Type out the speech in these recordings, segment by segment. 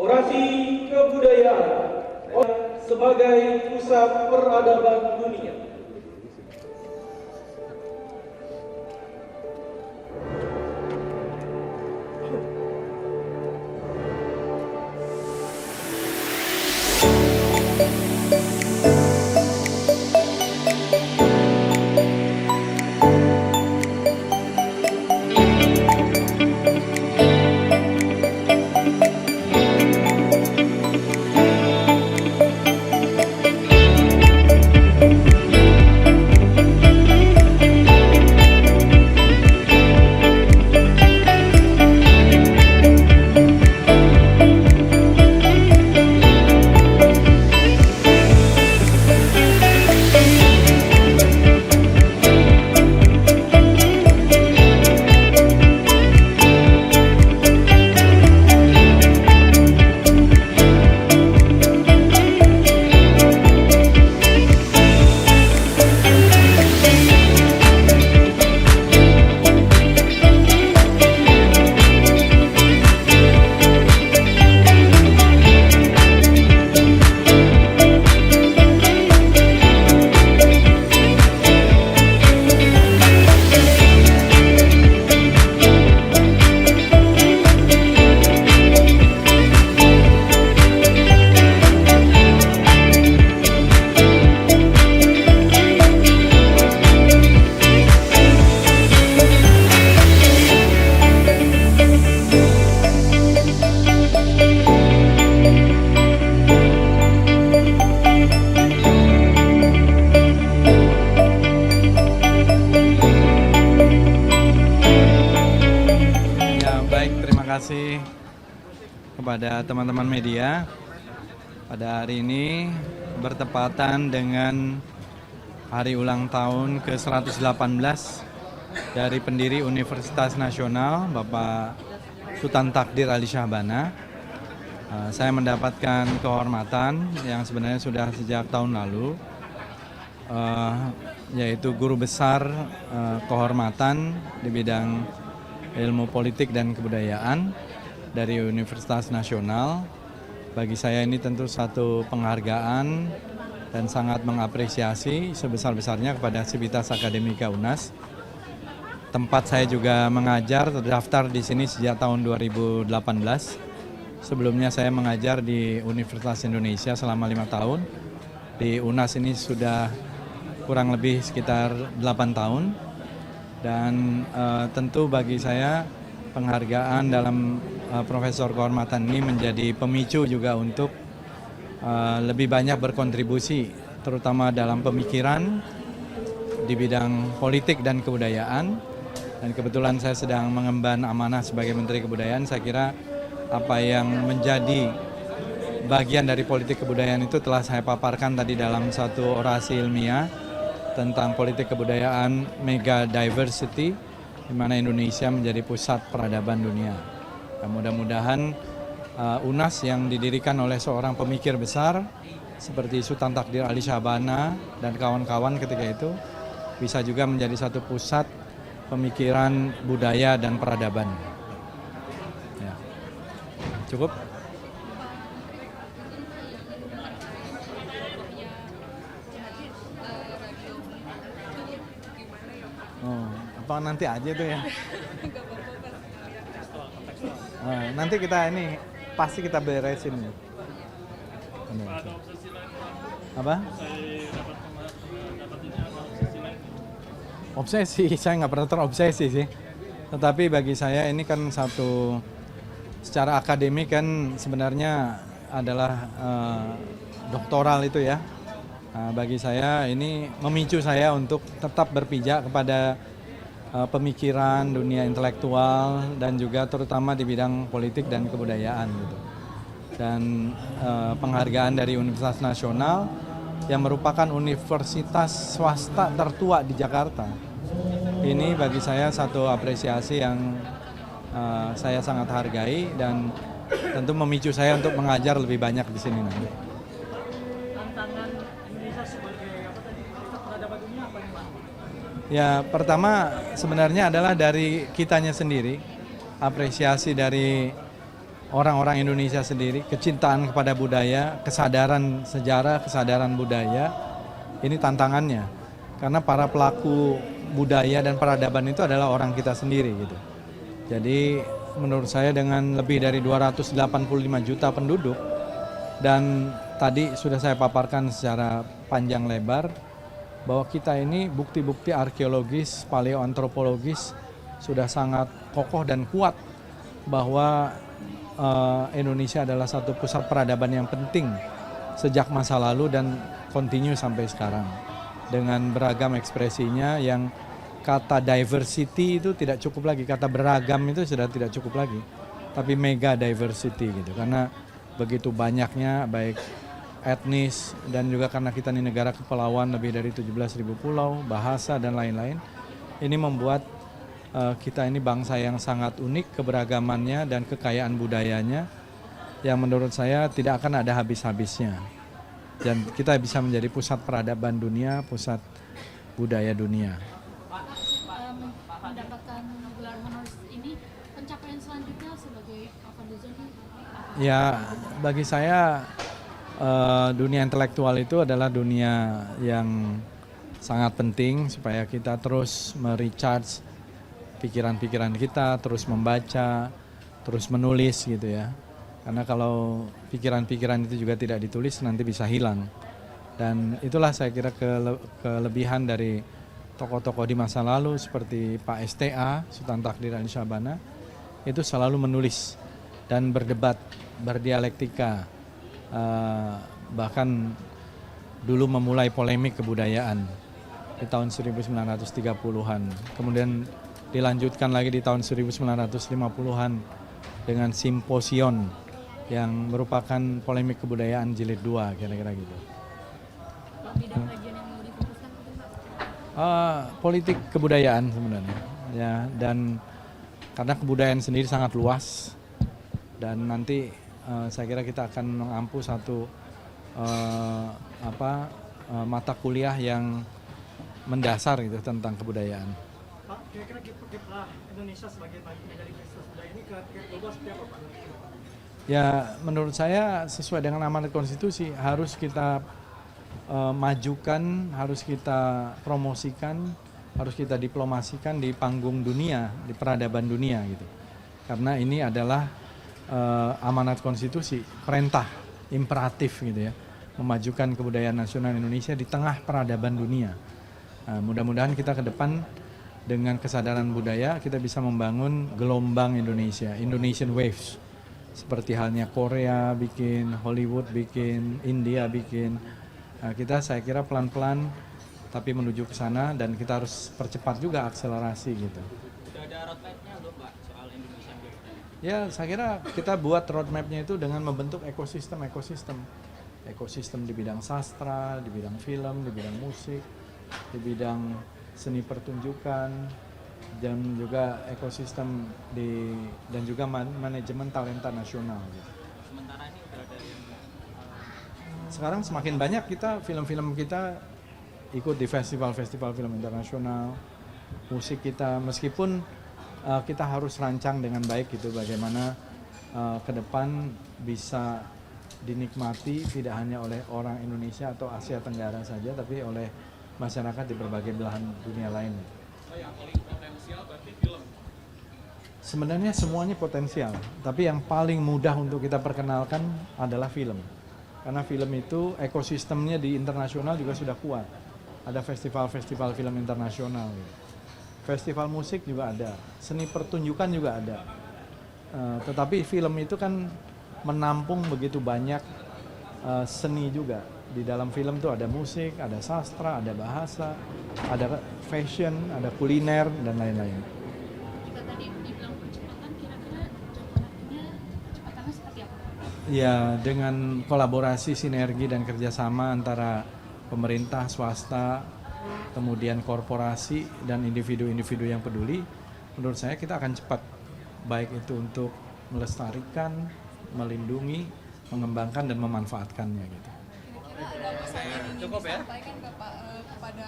orasi kebudayaan sebagai pusat peradaban dunia. Terima kasih kepada teman-teman media. Pada hari ini bertepatan dengan hari ulang tahun ke-118 dari pendiri Universitas Nasional, Bapak Sultan Takdir Ali Syahbana. Saya mendapatkan kehormatan yang sebenarnya sudah sejak tahun lalu, yaitu guru besar kehormatan di bidang ilmu politik dan kebudayaan dari Universitas Nasional. Bagi saya ini tentu satu penghargaan dan sangat mengapresiasi sebesar-besarnya kepada Civitas Akademika UNAS. Tempat saya juga mengajar, terdaftar di sini sejak tahun 2018. Sebelumnya saya mengajar di Universitas Indonesia selama 5 tahun. Di UNAS ini sudah kurang lebih sekitar 8 tahun. Dan tentu bagi saya penghargaan dalam Profesor Kehormatan ini menjadi pemicu juga untuk lebih banyak berkontribusi, terutama dalam pemikiran di bidang politik dan kebudayaan. Dan kebetulan saya sedang mengemban amanah sebagai Menteri Kebudayaan. Saya kira apa yang menjadi bagian dari politik kebudayaan itu telah saya paparkan tadi dalam satu orasi ilmiah tentang politik kebudayaan mega diversity, di mana Indonesia menjadi pusat peradaban dunia. Nah, mudah-mudahan UNAS yang didirikan oleh seorang pemikir besar seperti Sultan Takdir Ali Syahbana dan kawan-kawan ketika itu bisa juga menjadi satu pusat pemikiran budaya dan peradaban. Ya. Cukup? Apa nanti aja tuh ya? Nanti kita ini pasti kita beresin ya. Apa? Obsesi, saya nggak pernah terobsesi sih. Tetapi bagi saya ini kan satu, secara akademik kan sebenarnya adalah doktoral itu ya. Bagi saya ini memicu saya untuk tetap berpijak kepada pemikiran dunia intelektual dan juga terutama di bidang politik dan kebudayaan gitu. Dan penghargaan dari Universitas Nasional yang merupakan universitas swasta tertua di Jakarta. Ini bagi saya satu apresiasi yang saya sangat hargai dan tentu memicu saya untuk mengajar lebih banyak di sini nanti. Tantangan Indonesia sebagai pusat peradaban dunia apa nih, Pak? Ya, pertama sebenarnya adalah dari kitanya sendiri, apresiasi dari orang-orang Indonesia sendiri, kecintaan kepada budaya, kesadaran sejarah, kesadaran budaya, ini tantangannya. Karena para pelaku budaya dan peradaban itu adalah orang kita sendiri gitu. Jadi menurut saya dengan lebih dari 285 juta penduduk, dan tadi sudah saya paparkan secara panjang lebar bahwa kita ini bukti-bukti arkeologis, paleoantropologis sudah sangat kokoh dan kuat bahwa Indonesia adalah satu pusat peradaban yang penting sejak masa lalu dan kontinu sampai sekarang. Dengan beragam ekspresinya yang kata diversity itu tidak cukup lagi, kata beragam itu sudah tidak cukup lagi, tapi mega diversity gitu, karena begitu banyaknya baik etnis dan juga karena kita ini negara kepulauan lebih dari 17.000 pulau, bahasa dan lain-lain. Ini membuat kita ini bangsa yang sangat unik keberagamannya dan kekayaan budayanya yang menurut saya tidak akan ada habis-habisnya. Dan kita bisa menjadi pusat peradaban dunia, pusat budaya dunia. Mendapatkan gelar honoris ini, pencapaian selanjutnya sebagai apa Dezani? Ya, bagi saya dunia intelektual itu adalah dunia yang sangat penting supaya kita terus merecharge pikiran-pikiran kita, terus membaca, terus menulis gitu ya. Karena kalau pikiran-pikiran itu juga tidak ditulis nanti bisa hilang. Dan itulah saya kira kelebihan dari tokoh-tokoh di masa lalu seperti Pak STA, Sultan Takdir Ali Syahbana, itu selalu menulis dan berdebat, berdialektika, bahkan dulu memulai polemik kebudayaan di tahun 1930-an. Kemudian dilanjutkan lagi di tahun 1950-an dengan simposion yang merupakan polemik kebudayaan jilid 2, kira-kira gitu. Bidang kajian yang mau difokuskan mungkin Pak? Politik kebudayaan sebenarnya, ya, dan karena kebudayaan sendiri sangat luas dan nanti saya kira kita akan mengampu satu mata kuliah yang mendasar gitu tentang kebudayaan. Pak, kira-kira kiprah Indonesia sebagai bagian dari Kristus budaya ini ke global seperti apa Pak? Ya, menurut saya sesuai dengan amanat konstitusi harus kita majukan, harus kita promosikan, harus kita diplomasikan di panggung dunia, di peradaban dunia gitu. Karena ini adalah amanat konstitusi, perintah, imperatif gitu ya, memajukan kebudayaan nasional Indonesia di tengah peradaban dunia. Mudah-mudahan kita ke depan dengan kesadaran budaya kita bisa membangun gelombang Indonesia, Indonesian Waves. Seperti halnya Korea bikin, Hollywood bikin, India bikin. Kita saya kira pelan-pelan tapi menuju ke sana dan kita harus percepat juga akselerasi gitu. Sudah ada roadmap-nya belum Pak soal Indonesian Waves tadi? Ya, saya kira kita buat roadmap-nya itu dengan membentuk ekosistem di bidang sastra, di bidang film, di bidang musik, di bidang seni pertunjukan, dan juga ekosistem dan juga manajemen talenta nasional. Gitu. Sementara ini udah ada yang Sekarang semakin banyak film-film kita ikut di festival-festival film internasional, musik kita, meskipun kita harus rancang dengan baik gitu bagaimana ke depan bisa dinikmati tidak hanya oleh orang Indonesia atau Asia Tenggara saja, tapi oleh masyarakat di berbagai belahan dunia lain. Yang paling potensial berarti film. Sebenarnya semuanya potensial, tapi yang paling mudah untuk kita perkenalkan adalah film. Karena film itu ekosistemnya di internasional juga sudah kuat. Ada festival-festival film internasional. Festival musik juga ada, seni pertunjukan juga ada. Tetapi film itu kan menampung begitu banyak seni juga. Di dalam film itu ada musik, ada sastra, ada bahasa, ada fashion, ada kuliner, dan lain-lain. Jika tadi dibilang percepatan, kira-kira jangka waktunya kecepatannya seperti apa? Ya, dengan kolaborasi, sinergi, dan kerjasama antara pemerintah, swasta, kemudian korporasi, dan individu-individu yang peduli, menurut saya kita akan cepat. Baik itu untuk melestarikan, melindungi, mengembangkan, dan memanfaatkannya gitu. Kira-kira ada pesan yang ingin Cukup ya? disampaikan kepada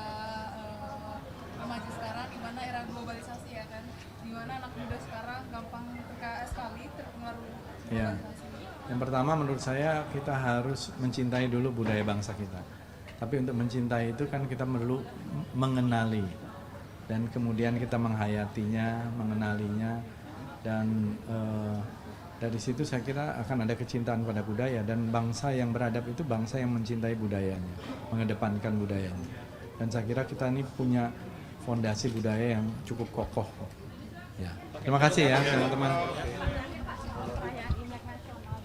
remaja sekarang, di mana era globalisasi ya kan, di mana anak muda sekarang gampang sekali terpengaruh Ya. globalisasi. Yang pertama menurut saya kita harus mencintai dulu budaya bangsa kita. Tapi untuk mencintai itu kan kita perlu mengenali dan kemudian kita menghayatinya, mengenalinya, dan dari situ saya kira akan ada kecintaan pada budaya, dan bangsa yang beradab itu bangsa yang mencintai budayanya, mengedepankan budayanya. Dan saya kira kita ini punya fondasi budaya yang cukup kokoh. Ya. Terima kasih ya teman-teman.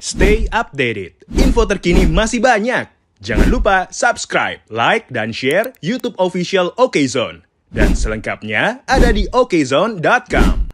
Stay updated. Info terkini masih banyak. Jangan lupa subscribe, like, dan share YouTube official OKZone. Dan selengkapnya ada di okezone.com.